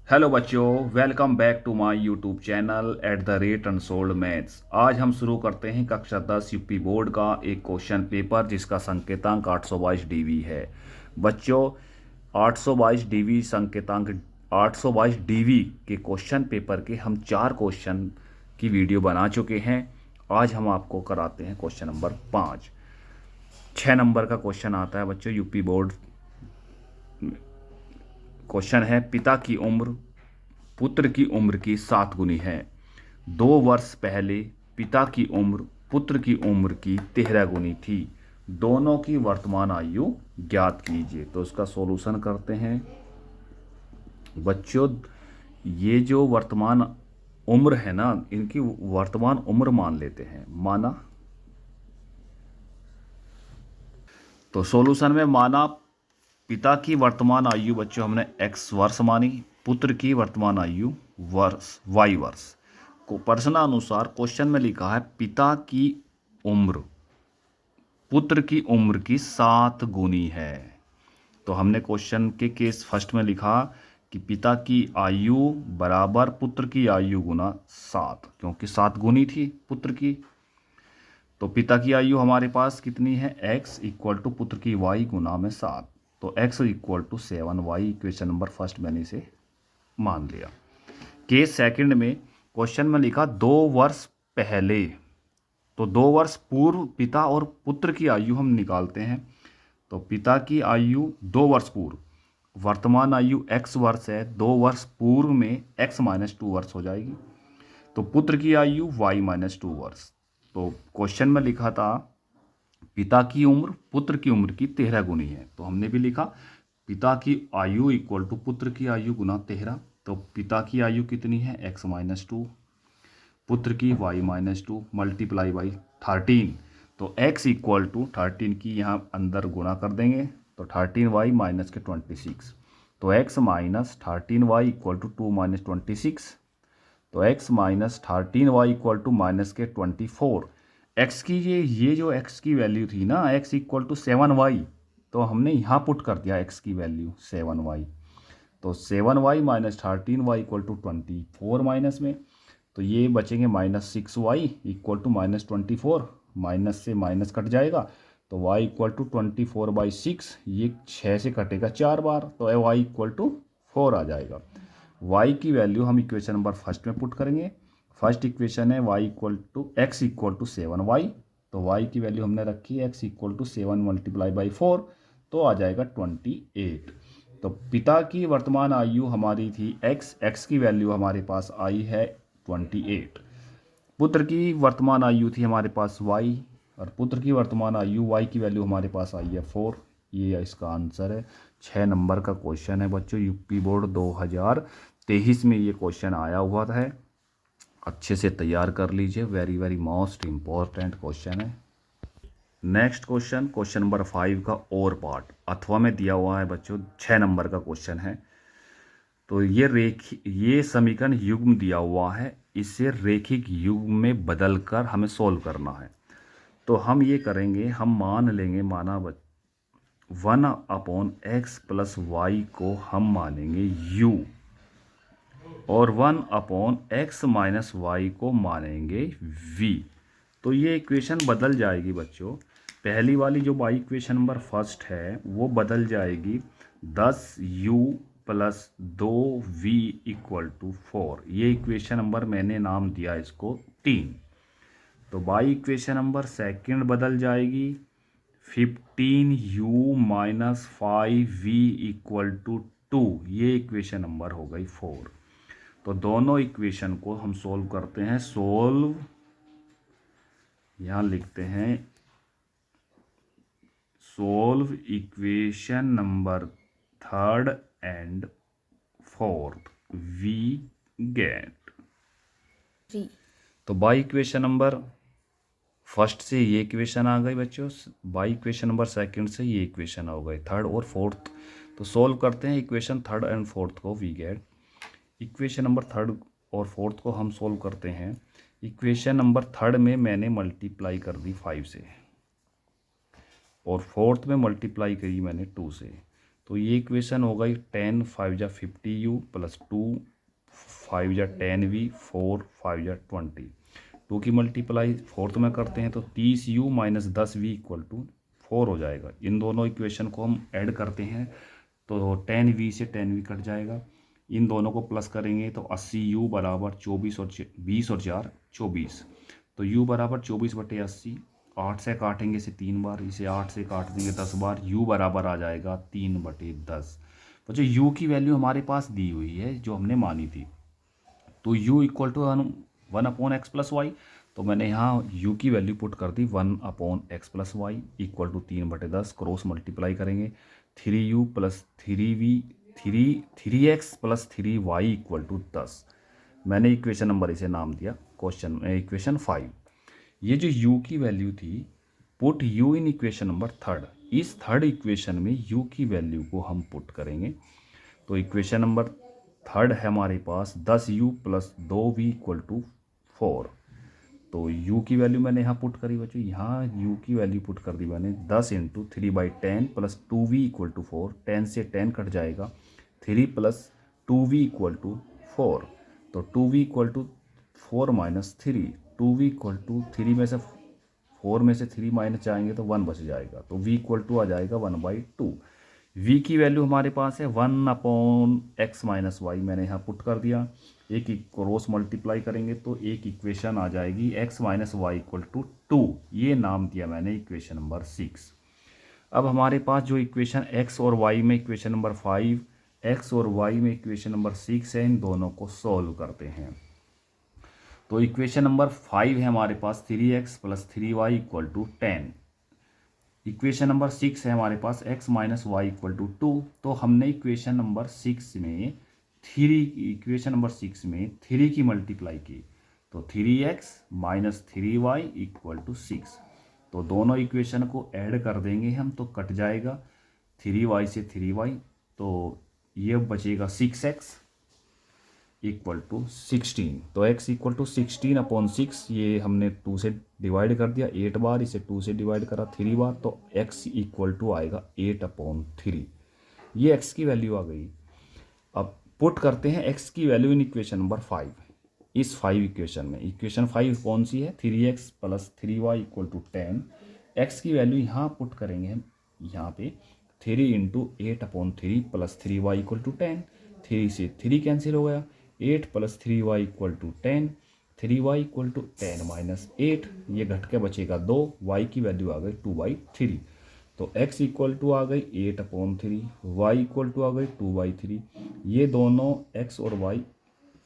Hello बच्चों, welcome back to my YouTube channel @unsolved maths. आज हम शुरू करते हैं कक्षा 10 यूपी बोर्ड का एक क्वेश्चन पेपर जिसका संकेतांक 822 डीवी है। बच्चों, 822 डीवी संकेतांक 822 डीवी के क्वेश्चन पेपर के हम 4 क्वेश्चन की वीडियो बना चुके हैं। आज हम आपको कराते हैं क्वेश्चन नंबर 5। 6 नंबर का क्वेश्चन आता है बच्चों यूपी बोर्ड। क्वेश्चन है, पिता की उम्र पुत्र की उम्र की 7 गुनी है। 2 वर्ष पहले पिता की उम्र पुत्र की उम्र की 13 गुनी थी। दोनों की वर्तमान आयु ज्ञात कीजिए। तो इसका सॉल्यूशन करते हैं बच्चों। ये जो वर्तमान उम्र है ना, इनकी वर्तमान उम्र मान लेते हैं। माना, तो सॉल्यूशन में माना पिता की वर्तमान आयु बच्चों हमने x वर्ष मानी, पुत्र की वर्तमान आयु वर्ष y वर्ष को प्रश्नानुसार क्वेश्चन में लिखा है पिता की उम्र पुत्र की उम्र की 7 गुनी है। तो हमने क्वेश्चन के केस फर्स्ट में लिखा कि पिता की आयु बराबर पुत्र की आयु गुना 7, क्योंकि 7 गुनी थी पुत्र की। तो पिता की आयु हमारे पास कितनी है, x इक्वल टू पुत्र की y गुना में 7। तो x equal to 7y equation number first मैंने इसे मान लिया। केस सेकंड में क्वेश्चन में लिखा 2 वर्ष पहले। तो 2 वर्ष पूर्व पिता और पुत्र की आयु हम निकालते हैं। तो पिता की आयु 2 वर्ष पूर्व, वर्तमान आयु x वर्ष है, 2 वर्ष पूर्व में x - 2 वर्ष हो जाएगी। तो पुत्र की आयु y - 2 वर्ष। तो क्वेश्चन में लिखा था पिता की उम्र पुत्र की उम्र की 13 गुनी है। तो हमने भी लिखा पिता की आयु इक्वल टू पुत्र की आयु गुना 13। तो पिता की आयु कितनी है, x - 2, पुत्र की y - 2 मल्टीप्लाई बाई 13। तो x इक्वल टू 13 की यहाँ अंदर गुणा कर देंगे। तो 13y माइनस के 26। तो x - 13y इक्वल टू 2 - 26। तो x - 13y equal to minus के 24। x की ये जो x की वैल्यू थी ना, x इक्वल टू 7y, तो हमने यहाँ पुट कर दिया x की वैल्यू 7y। तो 7y - 13y equal to 24 minus में, तो ये बचेंगे -6y इक्वल टू -24। माइनस से माइनस कट जाएगा। तो y इक्वल टू 24/6, ये 6 से कटेगा 4 बार, तो y इक्वल टू 4 आ जाएगा। y की वैल्यू हम इक्वेशन नंबर फर्स्ट में पुट करेंगे। फर्स्ट इक्वेशन है x इक्वल टू 7y। तो y की वैल्यू हमने रखी है x equal to 7 multiply by 4, तो आ जाएगा 28। तो पिता की वर्तमान आयु हमारी थी x की वैल्यू हमारे पास आई है 28। पुत्र की वर्तमान आयु थी हमारे पास y, और पुत्र की वर्तमान आयु y की वैल्यू हमारे पास आई है 4। ये इसका आंसर है। 6 नंबर का क्वेश्चन है बच्चों, यूपी बोर्ड 2023 में ये क्वेश्चन आया हुआ है। अच्छे से तैयार कर लीजिए, very very most important question है। नेक्स्ट क्वेश्चन, क्वेश्चन नंबर 5 का और पार्ट अथवा में दिया हुआ है बच्चों। 6 नंबर का क्वेश्चन है। तो ये समीकरण युग्म दिया हुआ है, इसे रेखिक युग्म में बदलकर हमें सोल्व करना है। तो हम ये करेंगे, हम मान लेंगे, माना 1/x प्लस वाई को हम मानेंगे u, और 1/x माइनस वाई को मानेंगे v। तो ये इक्वेशन बदल जाएगी बच्चों। पहली वाली जो y इक्वेशन नंबर फर्स्ट है वो बदल जाएगी 10u plus 2v equal to 4। ये इक्वेशन नंबर मैंने नाम दिया इसको 3। तो y इक्वेशन नंबर सेकंड बदल जाएगी 15u minus 5v equal to 2। ये इक्वेशन नंबर हो गई 4। तो दोनों इक्वेशन को हम सोल्व करते हैं। सोल्व, यहाँ लिखते हैं solve equation number third and fourth, we get. तो बाई इक्वेशन नंबर फर्स्ट से ये इक्वेशन आ गई बच्चों, बाई इक्वेशन नंबर सेकंड से ये इक्वेशन आ गई थर्ड और फोर्थ। तो सोल्व करते हैं इक्वेशन थर्ड एंड फोर्थ को, we get. Equation number third और फोर्थ को हम सोल्व करते हैं। इक्वेशन नंबर थर्ड में मैंने मल्टीप्लाई कर दी 5 से, और फोर्थ में मल्टीप्लाई करी मैंने 2 से। तो ये इक्वेशन हो गई 10 5 जा 50u प्लस 2 5 जा 10v 4 5 जा 20। 2 की मल्टीप्लाई फोर्थ में करते हैं तो 30u minus 10v equal to 4 हो जाएगा। इन दोनों इक्वेशन को हम ऐड करते हैं तो 10v से 10v कट जाएगा। इन दोनों को प्लस करेंगे तो 80u बराबर 24 और 20 और 4 24। तो u बराबर 24/80। 8 से काटेंगे इसे 3 बार, इसे 8 से काट देंगे 10 बार, u बराबर आ जाएगा 3/10। तो जो u की वैल्यू हमारे पास दी हुई है जो हमने मानी थी, तो u equal to 1/x plus y. तो मैंने यहाँ u की वैल्यू पुट कर दी 1/x plus y equal to 3/10। Cross multiply करेंगे 3u plus 3x plus 3y equal to 10। मैंने इक्वेशन नंबर इसे नाम दिया क्वेश्चन इक्वेशन 5। ये जो u की वैल्यू थी, put u in equation number third. इस थर्ड इक्वेशन में u की वैल्यू को हम पुट करेंगे। तो इक्वेशन नंबर थर्ड है हमारे पास 10u plus 2v equal to 4। तो u की वैल्यू मैंने यहाँ पुट करी बच्चों, यहाँ u की वैल्यू पुट कर दी मैंने 10 into 3/10 plus 2v equal to 4। 10 से 10 कट जाएगा, 3 प्लस 2v इक्वल टू 4। तो 2v equal to 4 minus 3। 2v equal to 3 में से 4 में से 3 माइनस जाएंगे तो 1 बच जाएगा। तो v इक्वल टू आ जाएगा 1/2। v की वैल्यू हमारे पास है 1/x माइनस वाई, मैंने यहाँ पुट कर दिया। एक क्रॉस मल्टीप्लाई करेंगे तो एक इक्वेशन आ जाएगी x minus y equal to 2। ये नाम दिया मैंने इक्वेशन नंबर 6। अब हमारे पास जो इक्वेशन x और y में इक्वेशन नंबर 5, x और y में इक्वेशन नंबर 6 है, इन दोनों को सॉल्व करते हैं। तो इक्वेशन नंबर 5 है हमारे पास 3x plus 3y equal to 10। Equation number 6 है हमारे पास x minus y equal to 2। तो हमने इक्वेशन नंबर 6 में 3 की मल्टीप्लाई की, तो 3x minus 3y equal to 6। तो दोनों इक्वेशन को ऐड कर देंगे हम तो कट जाएगा 3y से 3y। तो ये बचेगा 6x इक्वल टू 16। तो x इक्वल टू 16/6, ये हमने 2 से डिवाइड कर दिया 8 बार, इसे 2 से डिवाइड करा 3 बार, तो x इक्वल टू आएगा 8/3। ये x की वैल्यू आ गई। अब पुट करते हैं x की वैल्यू इन इक्वेशन नंबर 5। इस 5 इक्वेशन में इक्वेशन 5 कौन सी है, 3x plus 3y equal to 10। x की वैल्यू यहाँ पुट करेंगे हम, यहाँ पे 3 into 8/3 plus 3y equal to 10। 3 से 3 कैंसिल हो गया, 8 plus 3y equal to 10। 3y equal to 10 minus 8, ये घट के बचेगा 2। y की वैल्यू आ गई 2/3। तो x इक्वल टू आ गई 8/3, y इक्वल टू आ गई 2/3। ये दोनों x और y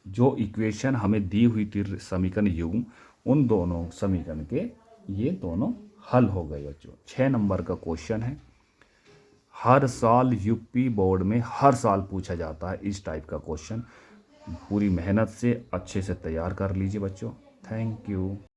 जो इक्वेशन हमें दी हुई थी समीकरण u, उन दोनों समीकरण के ये दोनों हल हो गए बच्चों। 6 नंबर का क्वेश्चन है। हर साल यूपी बोर्ड में हर साल पूछा जाता है इस टाइप का क्वेश्चन। पूरी मेहनत से अच्छे से तैयार कर लीजिए बच्चों। Thank you.